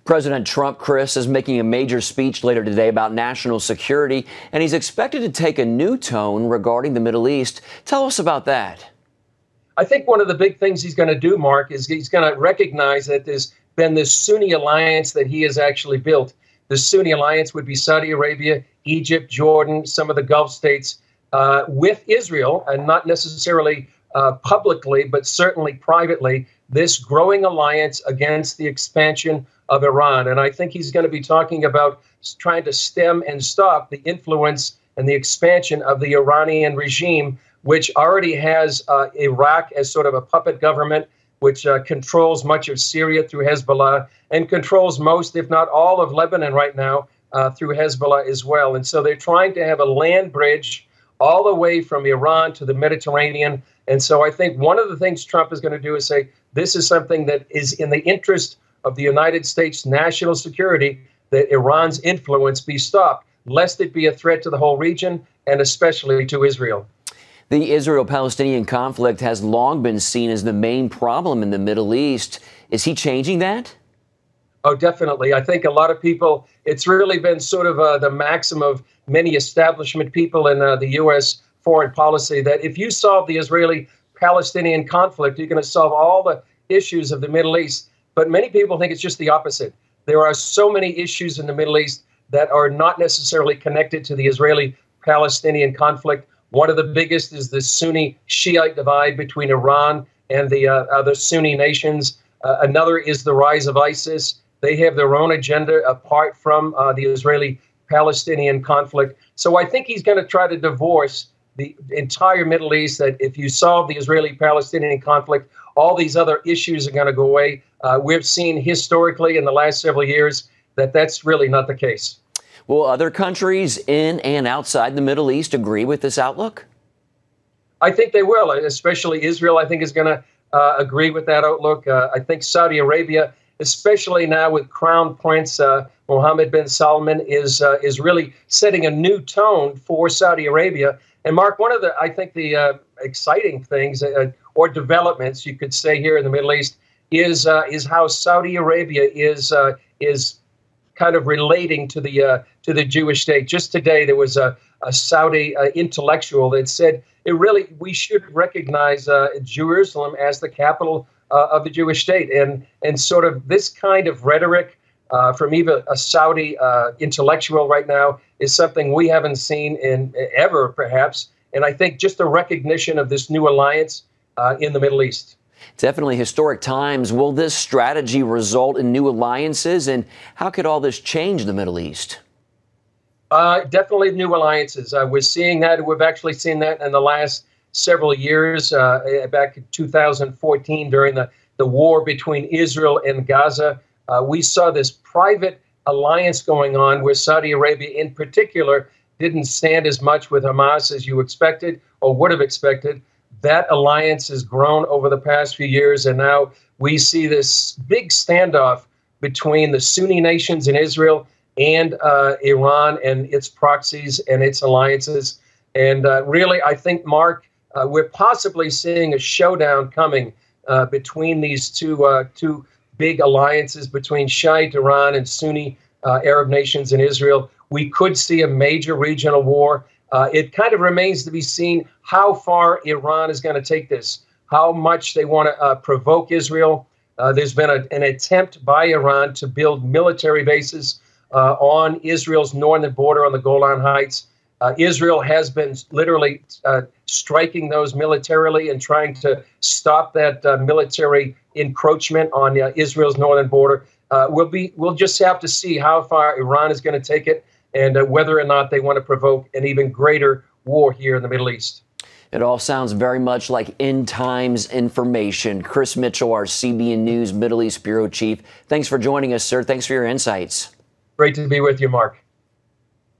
President Trump, Chris, is making a major speech later today about national security, and he's expected to take a new tone regarding the Middle East. Tell us about that. I think one of the big things he's going to do, Mark, is he's going to recognize that there's been this Sunni alliance that he has actually built. The Sunni alliance would be Saudi Arabia, Egypt, Jordan, some of the Gulf states with Israel, and not necessarily publicly, but certainly privately, this growing alliance against the expansion of Iran. And I think he's going to be talking about trying to stem and stop the influence and the expansion of the Iranian regime, which already has Iraq as sort of a puppet government, which controls much of Syria through Hezbollah and controls most, if not all, of Lebanon right now through Hezbollah as well. And so they're trying to have a land bridge all the way from Iran to the Mediterranean. And so I think one of the things Trump is going to do is say, this is something that is in the interest of the United States national security, that Iran's influence be stopped, lest it be a threat to the whole region and especially to Israel. The Israel-Palestinian conflict has long been seen as the main problem in the Middle East. Is he changing that? Oh, definitely. I think a lot of people, it's really been sort of the maxim of many establishment people in the U.S. foreign policy that if you solve the Israeli-Palestinian conflict, you're going to solve all the issues of the Middle East. But many people think it's just the opposite. There are so many issues in the Middle East that are not necessarily connected to the Israeli-Palestinian conflict. One of the biggest is the Sunni-Shiite divide between Iran and the other Sunni nations. Another is the rise of ISIS. They have their own agenda apart from the Israeli-Palestinian conflict. So I think he's going to try to divorce the entire Middle East, that if you solve the Israeli-Palestinian conflict, all these other issues are going to go away. We've seen historically in the last several years that that's really not the case. Will other countries in and outside the Middle East agree with this outlook? I think they will, especially Israel, I think, is going to agree with that outlook. I think Saudi Arabia, especially now with Crown Prince Mohammed bin Salman, is really setting a new tone for Saudi Arabia. And Mark, one of the, I think, the exciting things or developments you could say here in the Middle East is how Saudi Arabia is kind of relating to the Jewish state. Just today, there was a Saudi intellectual that said we should recognize Jerusalem as the capital of the Jewish state, and sort of this kind of rhetoric from even a Saudi intellectual right now is something we haven't seen in ever, perhaps. And I think just a recognition of this new alliance in the Middle East. Definitely historic times. Will this strategy result in new alliances? And how could all this change the Middle East? Definitely new alliances. We're seeing that. We've actually seen that in the last several years. Back in 2014, during the war between Israel and Gaza, we saw this private alliance going on where Saudi Arabia in particular didn't stand as much with Hamas as you expected or would have expected. That alliance has grown over the past few years, and now we see this big standoff between the Sunni nations in Israel and Iran and its proxies and its alliances. And really, I think, Mark, we're possibly seeing a showdown coming between these two big alliances between Shiite Iran and Sunni Arab nations in Israel. We could see a major regional war. It kind of remains to be seen how far Iran is going to take this, how much they want to provoke Israel. There's been an attempt by Iran to build military bases on Israel's northern border on the Golan Heights. Israel has been literally striking those militarily and trying to stop that military encroachment on Israel's northern border. We'll just have to see how far Iran is going to take it, and whether or not they want to provoke an even greater war here in the Middle East. It all sounds very much like end times information. Chris Mitchell, our CBN News Middle East Bureau Chief. Thanks for joining us, sir. Thanks for your insights. Great to be with you, Mark.